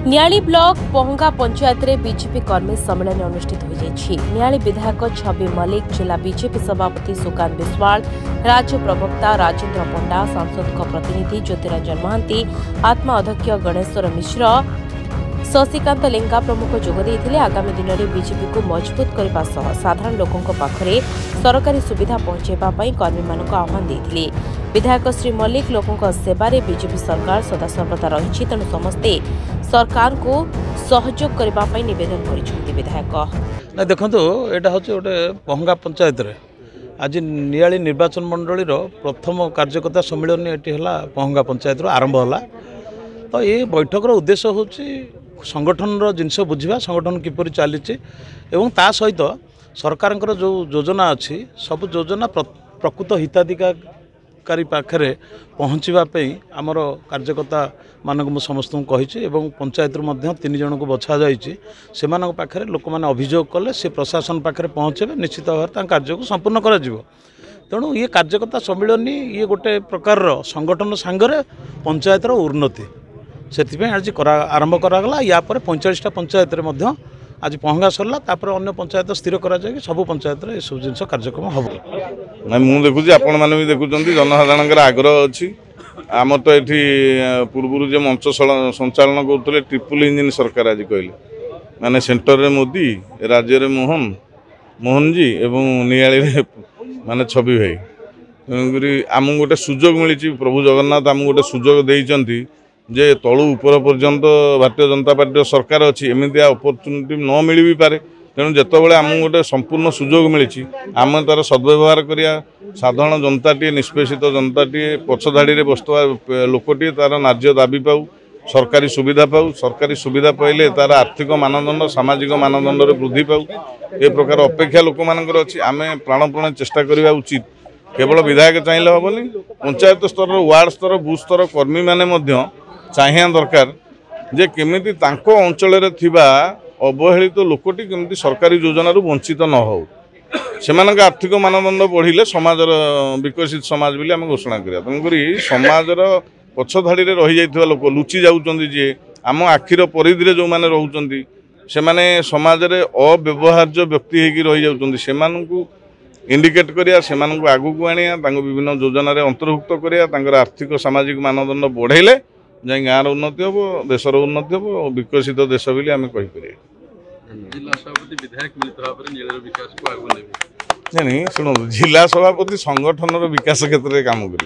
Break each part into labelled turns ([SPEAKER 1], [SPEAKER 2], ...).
[SPEAKER 1] Niali block पहंगा panchayat रे BJP कर्मी सम्मेलन अनुष्ठित हो जाइछि। नियाली विधायक छवि मलिक, जिला बीजेपी सभापति सुकांत बिस्वाल, राज्य प्रवक्ता राजेंद्र पंडा, सांसद प्रतिनिधि ज्योतिरंजन महांती, आत्मा अध्यक्ष गणेश्वर मिश्र, शशिकांत लेंगा प्रमुख जोगदे आगामी दिन में बीजेपी को मजबूत करने साधारण लोकों पाखरे सरकारी सुविधा पहुंचाइबा कर्मी मानक आह्वान देते। विधायक श्री मल्लिक लोकों सेवारे बीजेपी सरकार सदासर्वदा रही, तेणु समस्ते सरकार को सहयोग करने निवेदन कर विधायक
[SPEAKER 2] देखो यहाँ हूँ गोटे पहंगा पंचायत रे आज नियाली निर्वाचन मंडल प्रथम कार्यकर्ता सम्मेलन ये पहंगा पंचायत आरंभ है। तो ये बैठकर उद्देश्य हूँ संगठन जिनस बुझा संगठन किपर चली सहित सरकार जो योजना अच्छी सब योजना प्रकृत हिताधिकारी पाखे पहुँचापी आमर कार्यकर्ता मानक समस्त कही पंचायत तीन जन को बछा से पाखे लोक मैंने अभियोग कले से प्रशासन पाखे पहुँचे निश्चित भाव कार्य को संपूर्ण कर तेणु ये कार्यकर्ता सम्मेलन ये गोटे प्रकार संगठन सांगरे पंचायतर उन्नति से आज आरंभ करागला। या 45टा पंचायत रे आज पहंगा सरला अन्य पंचायत स्थिर करा जाए सब पंचायत रे सब जिन कार्यक्रम हम
[SPEAKER 3] ना मुझे देखुची आपण मैंने भी देखुं जनसाधारण आग्रह अच्छी आम तो ये पूर्व जो मंच संचालन करते ट्रिपल इंजिन सरकार आज कहले माने सेंटर रे मोदी राज्य रे मोहन जी एवं नियाली रे माने छवि भाई तेणुक आमको गोटे सुजोग मिली प्रभु जगन्नाथ आमको गोटे सुजोग देइचंती जे तलू ऊपर पर्यंत भारतीय जनता पार्टी सरकार अच्छी एमती अपरच्युनिटी न मिल भी पारे तेणु जितेबाला आमको गोटे संपूर्ण सुजोग मिली आम तार सद्व्यवहार करिया साधारण जनताटी निष्पेषित जनताटी पछधाड़ी में बसुवा लोकटी तार न्याय्य दाबी पाऊ सरकारी सुविधा पाऊ सरकारी सुविधा पाइले तार आर्थिक मानदंड सामाजिक मानदंड वृद्धि पाऊ ए प्रकार अपेक्षा लोक मानकर अच्छी आम प्राणपण चेष्टा करवा उचित। केवल विधायक चाहिए हेनी पंचायत स्तर वार्ड स्तर बूथ स्तर कर्मी मैंने चाहिए दरकार जे केमिति तांको अंचल थिबा अवहेलित तो लोकटी केमिति सरकारी योजना वंचित न हो से आर्थिक मानदंड बढ़िले समाजर विकसित समाज बोली आम घोषणा करिया। तेणुक समाजर पछधाड़ी में रही जाइथिबा लोक लुचि जाउचंदी जे आम आखिर परिधि रे जो माने रहउचंदी से माने समाज रे अव्यवहार्य व्यक्ति हेकी रही जाउचंदी सेमानकु इंडिकेट करिया सेमानकु आगु को आनिया तांको विभिन्न योजना रे अंतर्भुक्त करिया तांकर आर्थिक सामाजिक मानदंड बढ़ाइले जाए गाँव उन्नति हम देशर उन्नति हम विकसित देश बोली आम कहीपर। नहीं शुणु जिला सभापति संगठन विकास क्षेत्र में काम कर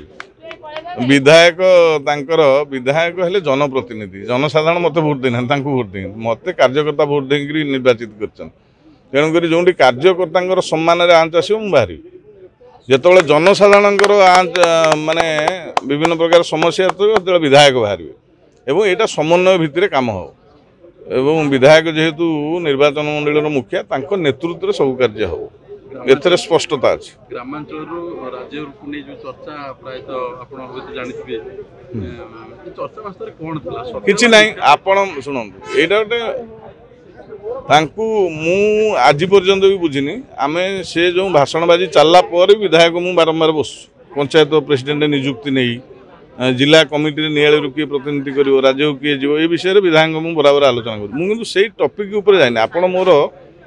[SPEAKER 3] विधायक विधायक हेले जनप्रतिनिधि जनसाधारण मत भोट देना भोट दे मत कार्यकर्ता भोट देकर निर्वाचित कर तेणुक जो कार्यकर्ता सम्मान आंच आस बाहरी जिते जनसाधारण माने विभिन्न प्रकार समस्या तो विधायक बाहर एवं यहाँ समन्वय भित्तिरे काम हो एवं विधायक जेहेतु निर्वाचन मंडल मुखिया नेतृत्व सब कार्य हो एथरे स्पष्टता अच्छी
[SPEAKER 4] ग्रामांचल राज्य चर्चा प्राय
[SPEAKER 3] किसी ना आपण शुणु यहाँ गोटे आज पर्यंत भी बुझीनी आम से जो भाषणबाजी चलला पर विधायक मु बारंबार बस पंचायत प्रेसिडेंट नियुक्ति नहीं जिला कमिटी नियाली किए प्रतिनिधि कर राज्य किए जीव ये विषय विधायक मुझे बराबर आलोचना करूँ से टॉपिक उपर जाए आपण मोर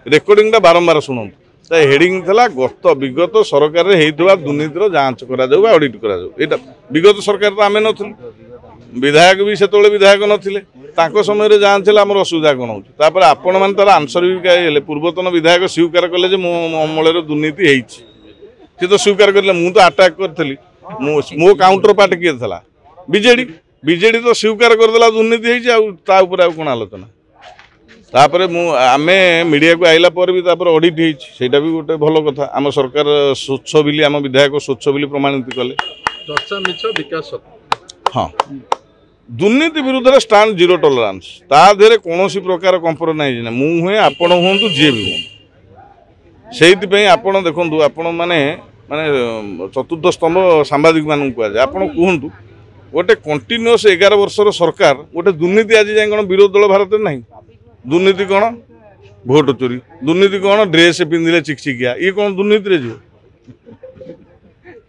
[SPEAKER 3] रेकर्डिंग बारंबार शुणु हेडिंग था गत विगत सरकार दुर्नीतिर जांच करा ऑडिट करा विगत सरकार तो आम नु विधायक भी से विधायक नथिले समय जांच आमर असुविधा कौन होपर आपण मैंने तार आंसर भी कहे पूर्वतन विधायक स्वीकार कले मो अमल दुर्नीति सी तो स्वीकार करें मुझे तो आटाक करी मो काउंटर पार्ट किए था बीजेडी तो स्वीकार करदेला दुर्नीति होपर कौन आलोचना तापर आम मीडिया को आइला पर भी ऑडिट होटा भी गोटे भल कथा आम सरकार स्वच्छ बिली आम विधायक स्वच्छ बिली प्रमाणित कले
[SPEAKER 4] चर्चा मिछ विकास
[SPEAKER 3] हाँ दुर्नीति विरुद्ध में स्टांड जीरो टॉलरेंस ताधे कौन प्रकार कंप्रोमाइज ना मु हुए आपण हूँ जी भी हूँ से आपण देखु आपण मैंने माने चतुर्थ स्तंभ सांबादिक मान कहुए आपड़ कहतु गोटे कंटिन्यूअस 11 वर्षर सरकार गोटे दुर्नीति आज जाए कौन विरोधी दल भारत में ना दुर्नीति कौन भोट चोरी दुर्नीति कौन ड्रेस पिंधिले चिकचिकिया ये कौन दुर्नीति जो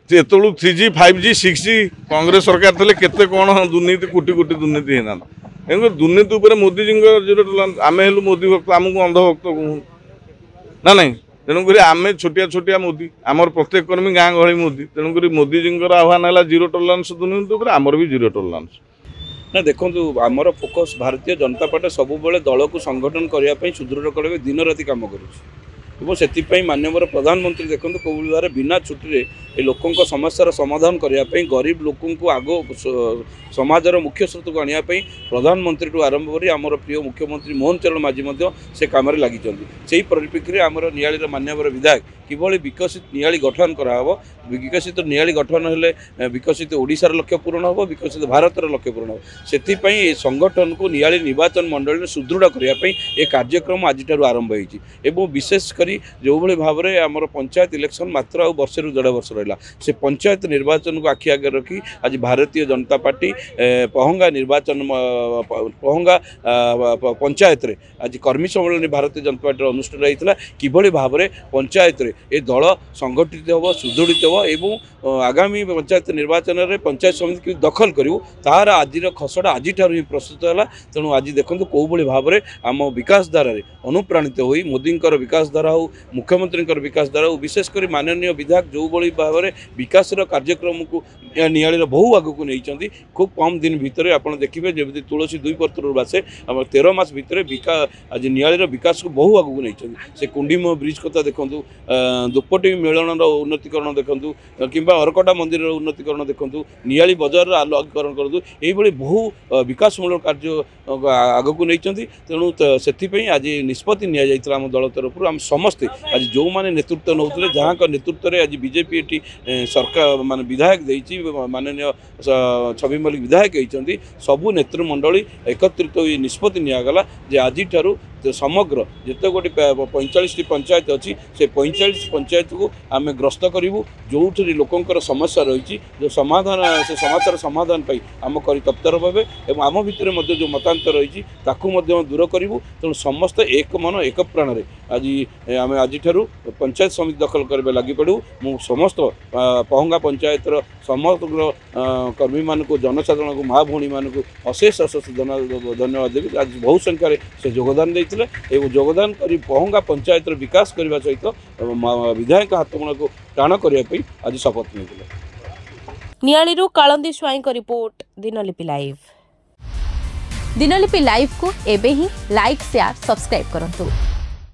[SPEAKER 3] जो 3G 5G 6G कांग्रेस सरकार थे केते कौन दुर्नीति कोटी कोटी दुर्नीति होना ତେଣୁକରି ଦୁର୍ନୀତି ଉପରେ ମୋଦିଜୀଙ୍କ 0 ଟଲାରେନ୍ସ। ଆମେ ହେଲୁ ମୋଦି ଭକ୍ତ, ଆମକୁ ଅନ୍ଧଭକ୍ତ କୁହନ୍ତୁ ନା ନାଇଁ। ତେଣୁକରି ଆମେ ଛୋଟିଆ ମୋଦି, ଆମର ପ୍ରତ୍ୟେକ କର୍ମୀ ଗାଁ ଗହଳି ମୋଦି। ତେଣୁକରି ମୋଦିଜୀଙ୍କର ଆହ୍ୱାନ ହେଲା 0 ଟଲାରେନ୍ସ ଦୁର୍ନୀତି ଉପରେ, ଆମର ବି 0 ଟଲାରେନ୍ସ।
[SPEAKER 5] ନା ଦେଖନ୍ତୁ ଆମର ଫୋକସ୍ ଭାରତୀୟ ଜନତା ପାର୍ଟି ସବୁବେଳେ ଦଳକୁ ସଂଗଠନ କରିବା ପାଇଁ ସୁଦୃଢ଼ କରିବା ଦିନ ରାତି କାମ କରୁଛି ଏବଂ ସେଥିପାଇଁ ମାନ୍ୟବର ପ୍ରଧାନମନ୍ତ୍ରୀ ଦେଖନ୍ତୁ କୋଭିଡ଼ ଦ୍ୱାରା ବିନା ଛୁଟିରେ ଏ ଲୋକଙ୍କ ସମସ୍ୟାର ସମାଧାନ କରିବା ପାଇଁ ଗରିବ ଲୋକଙ୍କୁ ଆଗ ସମାଜର ମୁଖ୍ୟ ସ୍ରୋତକୁ ଆଣିବା ପାଇଁ ପ୍ରଧାନମନ୍ତ୍ରୀଠୁ ଆରମ୍ଭ କରି ଆମର ପ୍ରିୟ ମୁଖ୍ୟମନ୍ତ୍ରୀ ମୋହନ ଚରଣ ମାଝୀ ମଧ୍ୟ ସେ କାମରେ ଲାଗିଛନ୍ତି। ସେହି ପରିପ୍ରେକ୍ଷୀରେ ଆମର ନିଆଳିର ମାନ୍ୟବର ବିଧାୟକ କିଭଳି ବିକଶିତ ନିଆଳି ଗଠନ କରାହେବ, ବିକଶିତ ନିଆଳି ଗଠନ ହେଲେ ବିକଶିତ ଓଡ଼ିଶାର ଲକ୍ଷ୍ୟ ପୂରଣ ହେବ, ବିକଶିତ ଭାରତର ଲକ୍ଷ୍ୟ ପୂରଣ ହେବ। ସେଥିପାଇଁ ଏ ସଂଗଠନକୁ ନିଆଳି ନିର୍ବାଚନ ମଣ୍ଡଳୀରେ ସୁଦୃଢ଼ କରିବା ପାଇଁ ଏ କାର୍ଯ୍ୟକ୍ରମ ଆଜିଠାରୁ ଆରମ୍ଭ ହୋଇଛି ଏବଂ ବିଶେଷ କରି ଯେଉଁଭଳି ଭାବରେ ଆମର ପଞ୍ଚାୟତ ଇଲେକ୍ସନ୍ ମାତ୍ର ଆଉ ବର୍ଷେରୁ 1.5 ବର୍ଷ ରହିଲା, ସେ ପଞ୍ଚାୟତ ନିର୍ବାଚନକୁ ଆଖି ଆଗରେ ରଖି ଆଜି ଭାରତୀୟ ଜନତା ପାର୍ଟି ପହଙ୍ଗା ନିର୍ବାଚନ ପହଙ୍ଗା ପଞ୍ଚାୟତରେ ଆଜି କର୍ମୀ ସମ୍ମିଳନୀ ଭାରତୀୟ ଜନତା ପାର୍ଟିର ଅନୁଷ୍ଠିତ ହୋଇଥିଲା। କିଭଳି ଭାବରେ ପଞ୍ଚାୟତରେ ଏ ଦଳ ସଂଗଠିତ ହେବ, ସୁଦୃଢ଼ିତ ହେବ ଏବଂ ଆଗାମୀ ପଞ୍ଚାୟତ ନିର୍ବାଚନରେ ପଞ୍ଚାୟତ ସମିତିକୁ ଦଖଲ କରିବୁ, ତାହାର ଆଜିର ଖସଡ଼ା ଆଜିଠାରୁ ହିଁ ପ୍ରସ୍ତୁତ ହେଲା। ତେଣୁ ଆଜି ଦେଖନ୍ତୁ କେଉଁଭଳି ଭାବରେ ଆମ ବିକାଶ ଧାରାରେ ଅନୁପ୍ରାଣିତ ହୋଇ ମୋଦିଙ୍କର ବିକାଶ ଧାରା ହେଉ, ମୁଖ୍ୟମନ୍ତ୍ରୀଙ୍କର ବିକାଶ ଧାରା ହେଉ, ବିଶେଷ କରି ମାନନୀୟ ବିଧାୟକ ଯେଉଁଭଳି ଭାବରେ ବିକାଶର କାର୍ଯ୍ୟକ୍ରମକୁ ନିଆଳିର ବହୁ ଆଗକୁ ନେଇଛନ୍ତି। ଖୁବ୍ କମ୍ ଦିନ ଭିତରେ ଆପଣ ଦେଖିବେ ଯେମିତି ତୁଳସୀ 2 ପତ୍ରରୁ ବାସେ, ଆମର 13 ମାସ ଭିତରେ ଆଜି ନିଆଳିର ବିକାଶକୁ ବହୁ ଆଗକୁ ନେଇଛନ୍ତି। ସେ କୁଣ୍ଡିମୋହ ବ୍ରିଜ୍ କଥା ଦେଖନ୍ତୁ, ଦୁପଟି ମିଳନର ଉନ୍ନତିକରଣ ଦେଖନ୍ତୁ କିମ୍ବା ଅରକଟା ମନ୍ଦିରର ଉନ୍ନତିକରଣ ଦେଖନ୍ତୁ, ନିଆଳି ବଜାରର ଆଲୋକୀକରଣ କରନ୍ତୁ, ଏଇଭଳି ବହୁ ବିକାଶମୂଳକ କାର୍ଯ୍ୟ ଆଗକୁ ନେଇଛନ୍ତି। ତେଣୁ ସେଥିପାଇଁ ଆଜି ନିଷ୍ପତ୍ତି ନିଆଯାଇଥିଲା ଆମ ଦଳ ତରଫରୁ। ଆମେ ସମସ୍ତେ ଆଜି ଯେଉଁମାନେ ନେତୃତ୍ୱ ନେଉଥିଲେ, ଯାହାଙ୍କ ନେତୃତ୍ୱରେ ଆଜି ବିଜେପି ଏଠି ସରକାର ମାନେ ବିଧାୟକ ଦେଇଛି, ମାନନୀୟ ଛବି ମଲ୍ଲିକ ବିଧାୟକ ହେଇଛନ୍ତି, ସବୁ ନେତୃମଣ୍ଡଳୀ ଏକତ୍ରିତ ହୋଇ ନିଷ୍ପତ୍ତି ନିଆଗଲା ଯେ ଆଜିଠାରୁ ସମଗ୍ର ଯେତେ ଗୋଟି 45ଟି ପଞ୍ଚାୟତ ଅଛି, ସେ 45 ପଞ୍ଚାୟତକୁ ଆମେ ଗ୍ରସ୍ତ କରିବୁ। ଯେଉଁଠି ଲୋକଙ୍କର ସମସ୍ୟା ରହିଛି, ଯେଉଁ ସମାଧାନ ସେ ସମସ୍ୟାର ସମାଧାନ ପାଇଁ ଆମ କରି ତତ୍ପର ହେବେ ଏବଂ ଆମ ଭିତରେ ମଧ୍ୟ ଯେଉଁ ମତାନ୍ତର ରହିଛି ତାକୁ ମଧ୍ୟ ଦୂର କରିବୁ। ତେଣୁ ସମସ୍ତେ ଏକ ମନ ଏକ ପ୍ରାଣରେ ଆଜି ଆମେ ଆଜିଠାରୁ ପଞ୍ଚାୟତ ସମିତି ଦଖଲ କରିବା ଲାଗିପଡ଼ିବୁ। ମୁଁ ସମସ୍ତ ପହଙ୍ଗା ପଞ୍ଚାୟତର ସମଗ୍ର କର୍ମୀମାନଙ୍କୁ, ଜନସାଧାରଣଙ୍କୁ, ମା ଭଉଣୀମାନଙ୍କୁ ଅଶେଷ ଧନ୍ୟବାଦ ଦେବି। ଆଜି ବହୁ ସଂଖ୍ୟାରେ ସେ ଯୋଗଦାନ ଦେଇଥିଲେ ଏବଂ ଯୋଗଦାନ କରି ପହଙ୍ଗା ପଞ୍ଚାୟତର ବିକାଶ କରିବା ସହିତ ବିଧାୟକ ହାତମୁଣାକୁ ଟାଣ କରିବା ପାଇଁ ଆଜି ଶପଥ ନେଇଥିଲେ।
[SPEAKER 1] ନିଆଳିରୁ କାଳନ୍ଦୀ ସ୍ୱାଇଁଙ୍କ ରିପୋର୍ଟ, ଦିନଲିପି ଲାଇଭ୍।
[SPEAKER 6] ଦିନଲିପି ଲାଇଭ୍ को एबे ही लाइक शेयर सब्सक्राइब करंतु।